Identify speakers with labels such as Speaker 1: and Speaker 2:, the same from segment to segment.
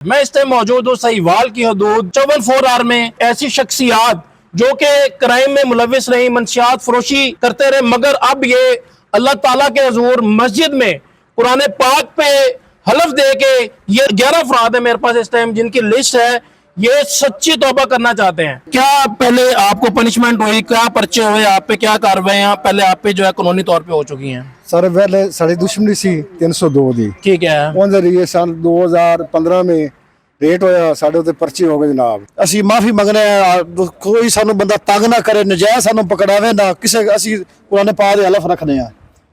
Speaker 1: میں اس ٹائم موجود ہوں سہیوال کی حدود 54R میں ایسی شخصیات جو کہ کرائم میں ملوث رہی، منشیات فروشی کرتے رہے، مگر اب یہ اللہ تعالیٰ کے حضور مسجد میں قرآن پاک پہ حلف دے کے یہ 11 افراد ہیں میرے پاس اس ٹائم جن کی لسٹ ہے، یہ سچی توبہ کرنا چاہتے ہیں۔ کیا پہلے آپ کو پنشمنٹ ہوئی، کیا پرچے ہوئے آپ پہ، کیا کاروائیاں پہلے آپ پہ جو ہے قانونی طور پہ ہو چکی ہیں؟
Speaker 2: سر پہلے ساری دشمنی سی 302 دی،
Speaker 1: ٹھیک ہے،
Speaker 2: اون ذریعے سال 2015 میں ریٹ ہویا، ساڈے تے پرچے ہو گئے جناب۔ اسی معافی منگنے ہیں، کوئی سانو بندہ تنگ نہ کرے، نجائز سانو پکڑاوے نہ، کسے اسی قرآن پاک دے حلف رکھنے ہیں۔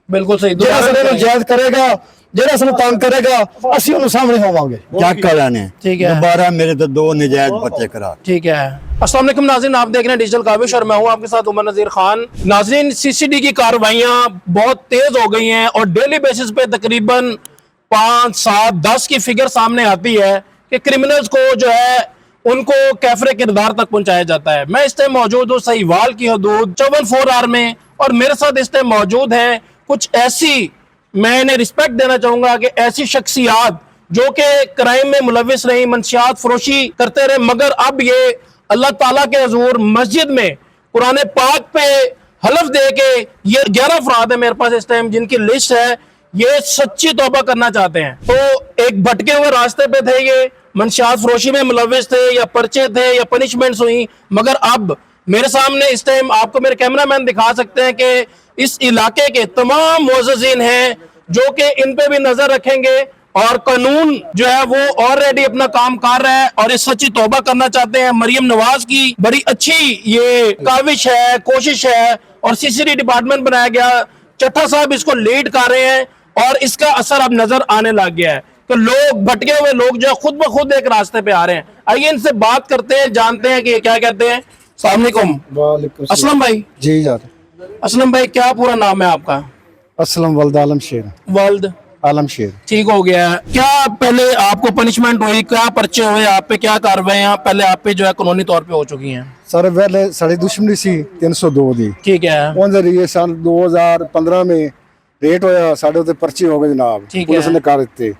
Speaker 1: بالکل صحیح،
Speaker 2: جہاں سانو نجائز کرے گا، جہاں سانو تنگ کرے گا، اسی انہوں سامنے ہوواں گے۔
Speaker 3: چیک کرانے
Speaker 1: ٹھیک ہے،
Speaker 3: دوبارہ میرے تو 2 نجائز پرچے کرا۔
Speaker 1: ٹھیک ہے۔ السلام علیکم ناظرین، آپ دیکھ رہے ہیں ڈیجیٹل کاوش اور میں ہوں آپ کے ساتھ عمر نذیر خان۔ ناظرین، CCD کی کارروائیاں بہت تیز ہو گئی ہیں اور ڈیلی بیسس پہ تقریباً 5، 7، 10 کی فگر سامنے آتی ہے کہ کرمنلز کو جو ہے ان کو کیفر کردار تک پہنچایا جاتا ہے۔ میں اس ٹائم موجود ہوں سہیوال کی حدود 54R میں، اور میرے ساتھ اس ٹائم موجود ہیں کچھ ایسی، میں انہیں رسپیکٹ دینا چاہوں گا کہ ایسی شخصیات جو کہ کرائم میں ملوث رہی، منشیات فروشی کرتے رہے، مگر اب یہ اللہ تعالیٰ کے حضور مسجد میں قرآن پاک پہ حلف دے کے یہ 11 افراد ہیں میرے پاس اس ٹائم جن کی لسٹ ہے، یہ سچی توبہ کرنا چاہتے ہیں۔ تو ایک بھٹکے ہوئے راستے پہ تھے، یہ منشیات فروشی میں ملوث تھے، یا پرچے تھے، یا پنشمنٹس ہوئیں، مگر اب میرے سامنے اس ٹائم آپ کو میرے کیمرہ مین دکھا سکتے ہیں کہ اس علاقے کے تمام معززین ہیں جو کہ ان پہ بھی نظر رکھیں گے، اور قانون جو ہے وہ آلریڈی اپنا کام کر رہا ہے اور اس سچی توبہ کرنا چاہتے ہیں۔ مریم نواز کی بڑی اچھی یہ کاوش ہے، کوشش ہے، اور CCD ڈپارٹمنٹ بنایا گیا، چٹھا صاحب اس کو لیڈ کر رہے ہیں، اور اس کا اثر اب نظر آنے لگ گیا ہے کہ لوگ بھٹکے ہوئے لوگ جو ہے خود بخود ایک راستے پہ آ رہے ہیں۔ آئیے ان سے بات کرتے ہیں، جانتے ہیں کہ یہ کیا کہتے ہیں۔ السلام علیکم۔
Speaker 2: وعلیکم
Speaker 1: اسلم بھائی،
Speaker 2: جی جان۔
Speaker 1: اسلم بھائی کیا پورا نام ہے آپ کا؟
Speaker 2: اسلم ولد عالم شیر۔
Speaker 1: ولد
Speaker 2: عالم شیر۔
Speaker 1: ٹھیک ہو گیا ہے۔ کیا پہلے آپ کو پنشمنٹ ہوئی، کیا پرچے ہوئے آپ پہ، کیا کاروائیاں پہلے آپ پہ جو ہے قانونی طور پہ ہو چکی ہیں؟
Speaker 2: سر پہلے ساری دشمنی سی 302 دی،
Speaker 1: ٹھیک ہے،
Speaker 2: اون ذریعے سال 2015 میں ریٹ ہویا، ساڈے تے پرچے ہو گئے جناب،
Speaker 1: ٹھیک
Speaker 2: پولیس
Speaker 1: ہے،
Speaker 2: نے کر دتے۔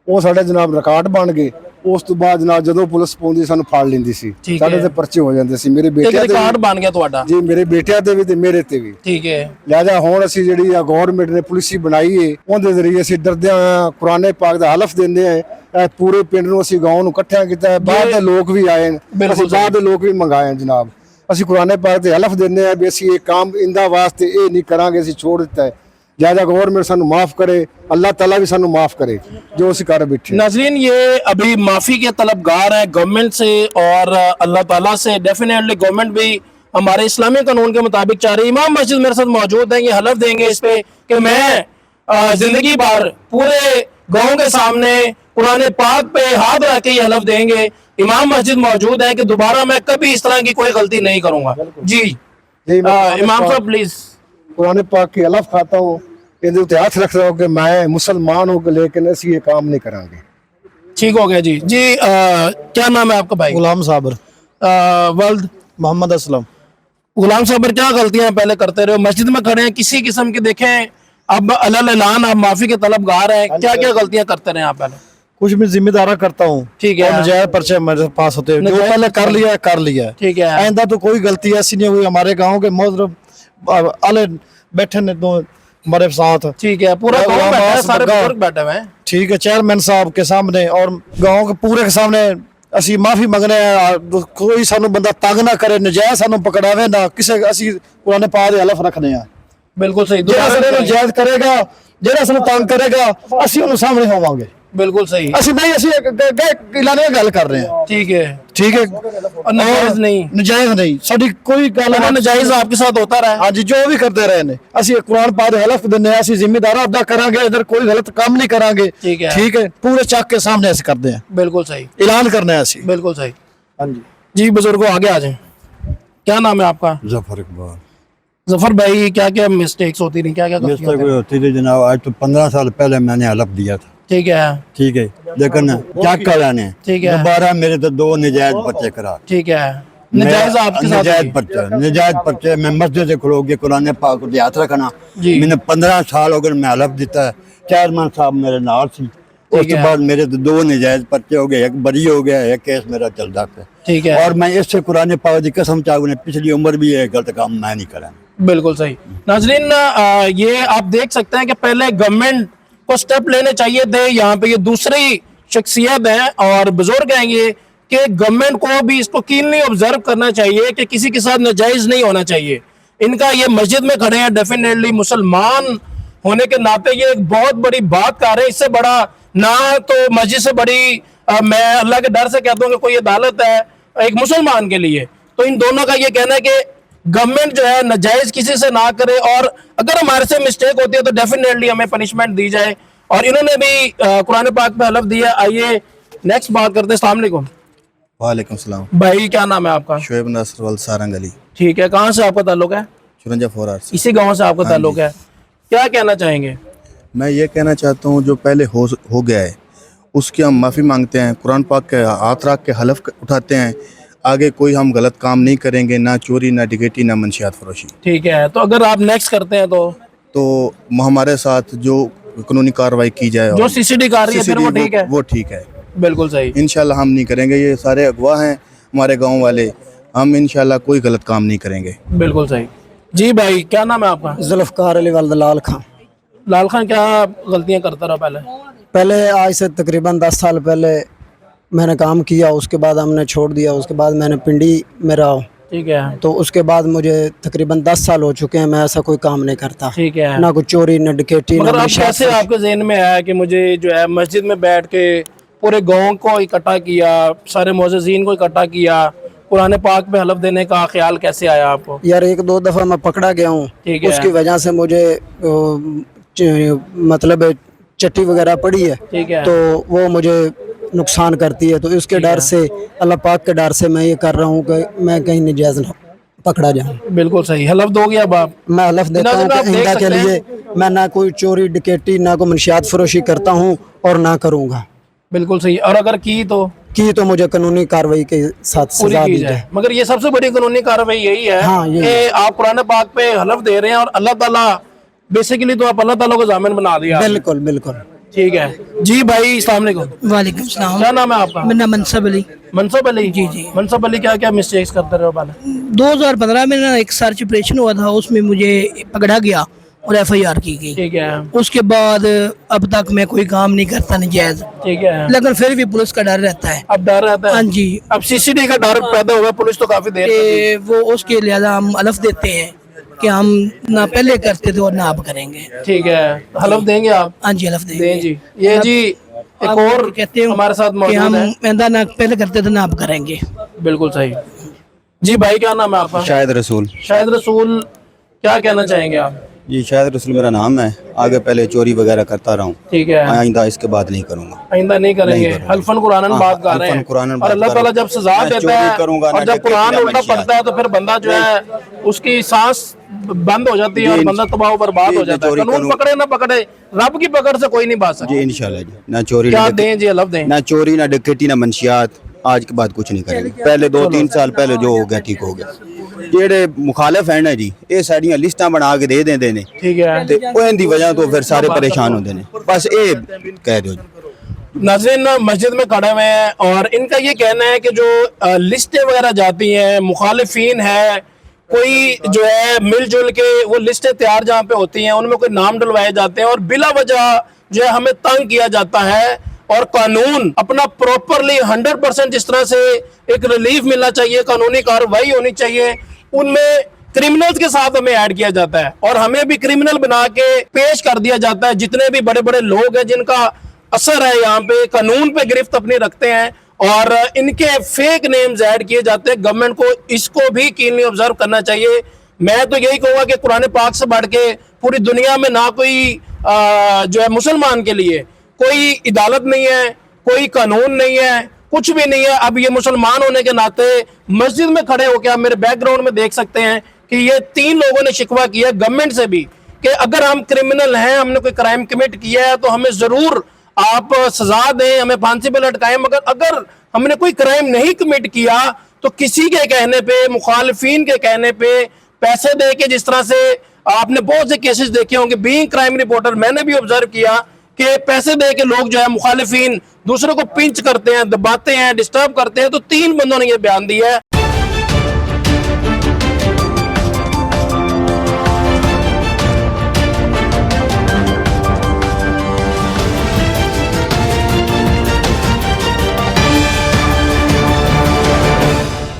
Speaker 2: وہ ساڈے جناب ریکارڈ بن گئے، اس تو بعد جناب جدوں پولیس پہنچی سانو پھڑ لیندی سی،
Speaker 1: ٹھیک
Speaker 2: ساڈے
Speaker 1: ہے،
Speaker 2: تے پرچے ہو جاندے سی، میرے
Speaker 1: ایک
Speaker 2: بیٹے
Speaker 1: ریکارڈ بن گیا تہاڈا؟
Speaker 2: جی میرے بیٹے تے بھی تے میرے تے بھی۔
Speaker 1: ٹھیک ہے،
Speaker 2: لہذا ہون اسی جڑی گورنمنٹ نے پولیسی بنائی ہے، اون دے ذریعے اسی ڈردے ہوئے قرآن پاک دا حلف دیندے ہیں، پورے پنڈ نو اسی گاؤں نو اکٹھا کیتا ہے، باہر دے لوگ بھی آئے ہیں،
Speaker 1: بالکل
Speaker 2: اسی باہر دے لوگ بھی منگائے ہیں جناب۔ اسی قرآن پاک دے حلف دیندے ہیں بھی اسی یہ کام اندہ واسطے اے نہیں کران گے، اسی چھوڑ دیتا ہے۔ لہذا گورنمنٹ سانو معاف کرے، اللہ تعالیٰ بھی سانو معاف کرے جو اسی کر بیٹھے۔
Speaker 1: ناظرین، یہ ابھی معافی کے طلبگار ہیں گورنمنٹ سے اور اللہ تعالیٰ سے۔ ڈیفینیٹلی گورنمنٹ بھی ہمارے اسلامی قانون کے مطابق چاہ رہی ہے۔ امام مسجد میرے ساتھ موجود ہیں، یہ حلف دیں گے اس پہ کہ میں زندگی بھر پورے گاؤں کے سامنے قرآن پاک پہ ہاتھ رکھ کے یہ حلف دیں گے۔ امام مسجد موجود ہے کہ دوبارہ میں کبھی اس طرح کی کوئی غلطی نہیں کروں گا۔ جی امام صاحب پلیز۔
Speaker 2: قرآن پاک کی حلف کھاتا ہوں، یہ تے ہاتھ رکھ رہا ہوں کہ میں مسلمان ہوں لیکن اسی یہ کام نہیں کریں گے۔
Speaker 1: ٹھیک ہو گیا جی۔ جی کیا نام ہے آپ کا بھائی؟
Speaker 4: غلام صابر۔
Speaker 1: ولد
Speaker 4: محمد اسلم۔
Speaker 1: غلام صابر، کیا غلطیاں پہلے کرتے رہے؟ مسجد میں کھڑے ہیں، کسی قسم کی دیکھیں اب اعلان آپ معافی کے طلبگار ہیں، کیا کیا غلطیاں کرتے رہے آپ پہلے؟
Speaker 4: کچھ میں ذمہ دارہ کرتا ہوں،
Speaker 1: ٹھیک ہے،
Speaker 4: اور نجائز پرچے میرے پاس ہوتے ہیں، جو پہلے کر لیا ہے کر لیا ہے،
Speaker 1: ٹھیک ہے،
Speaker 4: آئندہ تو کوئی غلطی ایسی نہیں ہوئی۔ ہمارے گاؤں کے محترم والے بیٹھے نے تو ہمارے ساتھ،
Speaker 1: ٹھیک ہے، پورا گاؤں بیٹھا ہے، سارے بزرگ بیٹھے ہوئے ہیں،
Speaker 4: ٹھیک ہے، چیئرمین صاحب کے سامنے اور گاؤں کے پورے کے سامنے اسی معافی منگنے ہیں، کوئی سانو بندہ تنگ نہ کرے، نجائز سانو پکڑاوے نہ، کسے اسی قرآن پاک دے حلف رکھنے ہیں۔
Speaker 1: بالکل صحیح،
Speaker 4: جہاں سانو نجائز کرے گا، جہاں سانو تنگ کرے گا، اسی انہوں سامنے ہوواں گے۔
Speaker 1: بالکل صحیح،
Speaker 4: اسی نہیں، اسی اعلان گل کر رہے ہیں،
Speaker 1: ٹھیک ہے،
Speaker 4: ٹھیک ہے،
Speaker 1: اور نجائز نہیں،
Speaker 4: نجائز نہیں، ساری کوئی گل
Speaker 1: اگر نجائز آپ کے ساتھ ہوتا رہا
Speaker 4: ہاں جی جو بھی کرتے رہے نے، اسی قرآن پاک دے حلف دینے، اسی ذمہ دارہ ادا کریں گے، ادھر کوئی غلط کام نہیں کریں گے،
Speaker 1: ٹھیک ہے،
Speaker 4: ٹھیک ہے، پورے چک کے سامنے ایسے کرتے ہیں،
Speaker 1: بالکل صحیح،
Speaker 4: اعلان کرنا ہے ایسی۔
Speaker 1: بالکل صحیح۔
Speaker 4: ہاں جی،
Speaker 1: جی بزرگوں آگے آ جائیں، کیا نام ہے آپ کا؟
Speaker 3: ظفر اقبال۔
Speaker 1: ظفر بھائی، کیا کیا مسٹیکس ہوتی رہی، کیا کیا غلطیاں
Speaker 3: مسٹیک ہوتی تھی جناب، آج تو 15 سال پہلے میں نے حلف دیا تھا،
Speaker 1: ٹھیک ہے،
Speaker 3: ٹھیک ہے، لیکن چیک کرانے
Speaker 1: ٹھیک ہے،
Speaker 3: دوبارہ میرے تو 2 نجائز پرچے کرا۔
Speaker 1: ٹھیک ہے، نجائز آپ کے ساتھ
Speaker 3: نجائز پرچے، نجائز پرچے میں مسجد سے کھلو گے، قرآن پاک کو ہاتھ رکھنا،
Speaker 1: جی،
Speaker 3: میں نے 15 سال ہو گئے میں حلف دیتا ہے، چیئرمین صاحب میرے نال سی، اس کے بعد میرے تو 2 نجائز پرچے ہو گئے, ایک بری ہو گیا, ایک کیس میرا چلتا ہے.
Speaker 1: ٹھیک ہے,
Speaker 3: اور میں اس سے قرآن پاک کی قسم چاہوں, پچھلی عمر بھی یہ غلط کام میں نہیں کرا.
Speaker 1: بالکل صحیح. ناظرین یہ آپ دیکھ سکتے ہیں کہ پہلے گورنمنٹ کو سٹیپ لینے چاہیے تھے. یہاں پہ یہ دوسری شخصیت ہیں اور بزرگ ہیں یہ, کہ گورنمنٹ کو بھی اس کو کینلی آبزرو کرنا چاہیے کہ کسی کے ساتھ ناجائز نہیں ہونا چاہیے. ان کا یہ مسجد میں کھڑے ہیں, ڈیفینیٹلی مسلمان ہونے کے ناطے یہ ایک بہت بڑی بات کر رہے ہیں. اس سے بڑا نہ تو مسجد سے بڑی میں اللہ کے ڈر سے کہتا ہوں کہ کوئی عدالت ہے ایک مسلمان کے لیے. تو ان دونوں کا یہ کہنا ہے کہ گورنمنٹ جو ہے ناجائز کسی سے نہ کرے, اور اگر ہمارے سے مسٹیک ہوتی ہے تو ڈیفینیٹلی ہمیں پنشمنٹ دی جائے. اور انہوں نے بھی قرآن پاک پہ حلف دیا. آئیے نیکسٹ بات کرتے ہیں. السلام علیکم.
Speaker 5: وعلیکم السلام.
Speaker 1: بھائی کیا نام ہے آپ کا؟
Speaker 5: شعیب نصر وال سارنگ علی.
Speaker 1: ٹھیک ہے, کہاں سے آپ کا تعلق ہے؟
Speaker 5: چرنجا 4R سے.
Speaker 1: اسی گاؤں سے آپ کا تعلق ہے. کیا کہنا چاہیں گے؟
Speaker 5: میں یہ کہنا چاہتا ہوں جو پہلے ہو گیا ہے اس کی ہم معافی مانگتے ہیں, قرآن پاک کے ہاتھ رکھ کے حلف اٹھاتے ہیں آگے کوئی ہم غلط کام نہیں کریں گے, نہ چوری, نہ ڈکیٹی, نہ منشیات فروشی.
Speaker 1: ٹھیک ہے, تو اگر آپ نیکسٹ کرتے ہیں
Speaker 5: تو ہمارے ساتھ جو قانونی کارروائی کی جائے,
Speaker 1: جو سی سی ڈی کر رہی ہے پھر وہ ٹھیک ہے.
Speaker 5: وہ ٹھیک ہے,
Speaker 1: بالکل صحیح.
Speaker 5: انشاءاللہ ہم نہیں کریں گے. یہ سارے اغوا ہیں ہمارے گاؤں والے, ہم انشاءاللہ کوئی غلط کام نہیں کریں گے.
Speaker 1: بالکل صحیح. جی بھائی کیا نام ہے آپ کا؟
Speaker 4: ذوالفقار علی والد لال خان.
Speaker 1: لال خان, کیا غلطیاں کرتا رہا
Speaker 4: پہلے آج سے تقریباً 10 سال پہلے میں نے کام کیا, اس کے بعد ہم نے چھوڑ دیا. اس کے بعد میں نے پنڈی میں رہا,
Speaker 1: ٹھیک ہے,
Speaker 4: تو اس کے بعد مجھے تقریباً 10 سال ہو چکے ہیں. میں ایسا کوئی کام نہیں کرتا,
Speaker 1: ٹھیک ہے.
Speaker 4: نہ کوئی چوری, نہ ڈکیٹی,
Speaker 1: مگر
Speaker 4: نہ
Speaker 1: اب کیسے آپ کے ذہن میں آیا کہ مجھے جو ہے مسجد میں بیٹھ کے پورے گاؤں کو اکٹھا کیا, سارے معززین کو اکٹھا کیا, قرآن پاک پہ حلف دینے کا خیال کیسے آیا آپ کو؟
Speaker 4: یار 1-2 دفعہ میں پکڑا گیا ہوں, اس کی وجہ سے مجھے مطلب چٹی وغیرہ پڑی ہے,
Speaker 1: ٹھیک ہے,
Speaker 4: تو وہ مجھے نقصان کرتی ہے. تو اس کے ڈر سے, اللہ پاک کے ڈر سے میں یہ کر رہا ہوں کہ میں کہیں نجائز نہ پکڑا جاؤں.
Speaker 1: بالکل صحیح. حلف دو گے اب آپ؟
Speaker 4: میں حلف دیتا ہوں کہ آئندہ کے لیے میں نہ کوئی چوری ڈکیٹی, نہ کوئی منشیات فروشی کرتا ہوں اور نہ کروں گا.
Speaker 1: بالکل صحیح. اور اگر کی تو
Speaker 4: مجھے قانونی کارروائی کے ساتھ سزا دی جائے.
Speaker 1: مگر یہ سب سے بڑی قانونی کارروائی یہی ہے کہ آپ قرآن پاک پہ حلف دے رہے ہیں اور اللہ تعالیٰ بیسیکلی تو آپ اللہ تعالیٰ کو ضامن بنا دیا.
Speaker 4: بالکل بالکل
Speaker 1: ٹھیک ہے. جی بھائی السلام علیکم.
Speaker 6: وعلیکم السلام.
Speaker 1: کیا نام ہے آپ کا؟
Speaker 6: میرا نام منصب علی.
Speaker 1: منصب علی.
Speaker 6: جی جی.
Speaker 1: منصب علی, کیا کیا مسٹیکس کرتے رہے پہلے؟
Speaker 6: 2015 میں نا ایک سرچ آپریشن ہوا تھا, اس میں مجھے پکڑا گیا اور FIR کی گئی.
Speaker 1: ٹھیک ہے.
Speaker 6: اس کے بعد اب تک میں کوئی کام نہیں کرتا نجائز.
Speaker 1: ٹھیک ہے.
Speaker 6: لیکن پھر بھی پولیس کا ڈر رہتا ہے.
Speaker 1: اب ڈر رہتا ہے؟
Speaker 6: ہاں جی.
Speaker 1: اب CCTV کا ڈر پیدا ہوا, پولیس تو کافی دیر
Speaker 6: کہ وہ اس کے لہذا ہم حلف دیتے ہیں کہ ہم نہ پہلے کرتے تھے اور نہ اب کریں گے.
Speaker 1: ٹھیک ہے. حلف دیں گے آپ؟
Speaker 6: ہاں جی حلف دیں گے.
Speaker 1: جی. یہ جی ایک اور
Speaker 6: کہتے ہیں
Speaker 1: ہمارے ساتھ
Speaker 6: کہ
Speaker 1: موجود
Speaker 6: ہم
Speaker 1: ہے.
Speaker 6: آئندہ نہ پہلے کرتے تھے نہ اب کریں گے.
Speaker 1: بالکل صحیح. جی بھائی کیا نام ہے آپ کا؟
Speaker 5: شاہد رسول.
Speaker 1: شاہد رسول, کیا کہنا چاہیں گے آپ؟
Speaker 5: جی شاہد رسول میرا نام ہے. آگے پہلے چوری وغیرہ کرتا رہا ہوں,
Speaker 1: ٹھیک ہے.
Speaker 5: آئندہ اس کے بعد نہیں کروں گا.
Speaker 1: آئندہ نہیں کریں گے. حلفاً قرآن بات کر رہے ہیں, اور اللہ تعالیٰ جب سزا دیتا ہے اور جب قرآن الٹا پڑتا ہے تو پھر بندہ جو ہے اس کی سانس بند ہو جاتی ہے اور بندہ تباہ و برباد ہو جاتا ہے. قانون پکڑے نہ پکڑے, رب کی پکڑ سے کوئی نہیں بچ سکتا.
Speaker 5: جی انشاءاللہ جی. نہ چوری,
Speaker 1: کیا دیں جی حلف دیں؟
Speaker 5: نہ چوری, نہ ڈکیٹی, نہ منشیات. آج کے بعد کچھ نہیں کریں گے. پہلے 2-3 سال پہلے جو ہو گیا ٹھیک ہو گیا. جیڑے مخالف ہیں نا جی, یہ ساڑیاں لسٹاں بنا کے دے دیں نے,
Speaker 1: ٹھیک ہے,
Speaker 5: تے ان دی وجہ تو پھر سارے پریشان ہوندے نے. بس اے کہہ دو جی.
Speaker 1: ناظرین مسجد میں کھڑے ہوئے ہیں اور ان کا یہ کہنا ہے کہ جو لسٹیں وغیرہ جاتی ہیں, مخالفین ہے, کوئی جو ہے مل جل کے وہ لسٹیں تیار جہاں پہ ہوتی ہیں ان میں کوئی نام ڈلوائے جاتے ہیں اور بلا وجہ جو ہے ہمیں تنگ کیا جاتا ہے. اور قانون اپنا پروپرلی 100% جس طرح سے ایک ریلیف ملنا چاہیے, قانونی کارروائی ہونی چاہیے, ان میں کرمنلز کے ساتھ ہمیں ایڈ کیا جاتا ہے اور ہمیں بھی کرمنل بنا کے پیش کر دیا جاتا ہے. جتنے بھی بڑے بڑے لوگ ہیں جن کا اثر ہے یہاں پہ, قانون پہ گرفت اپنی رکھتے ہیں اور ان کے فیک نیمز ایڈ کیے جاتے ہیں. گورنمنٹ کو اس کو بھی کینلی آبزرو کرنا چاہیے. میں تو یہی کہوں گا کہ قرآن پاک سے بڑھ کے پوری دنیا میں نہ کوئی جو ہے مسلمان کے لیے کوئی عدالت نہیں ہے, کوئی قانون نہیں ہے, کچھ بھی نہیں ہے. اب یہ مسلمان ہونے کے ناطے مسجد میں کھڑے ہو کے آپ میرے بیک گراؤنڈ میں دیکھ سکتے ہیں کہ یہ 3 لوگوں نے شکوہ کیا گورنمنٹ سے بھی کہ اگر ہم کرمنل ہیں, ہم نے کوئی کرائم کمٹ کیا ہے تو ہمیں ضرور آپ سزا دیں, ہمیں پھانسی پہ لٹکائیں. مگر اگر ہم نے کوئی کرائم نہیں کمٹ کیا تو کسی کے کہنے پہ, مخالفین کے کہنے پہ پیسے دے کے, جس طرح سے آپ نے بہت سے کیسز دیکھے ہوں گے, بینگ کرائم رپورٹر میں نے بھی آبزرو کیا کہ پیسے دے کے لوگ جو ہے مخالفین دوسروں کو پنچ کرتے ہیں, دباتے ہیں, ڈسٹرب کرتے ہیں. تو 3 بندوں نے یہ بیان دیا ہے.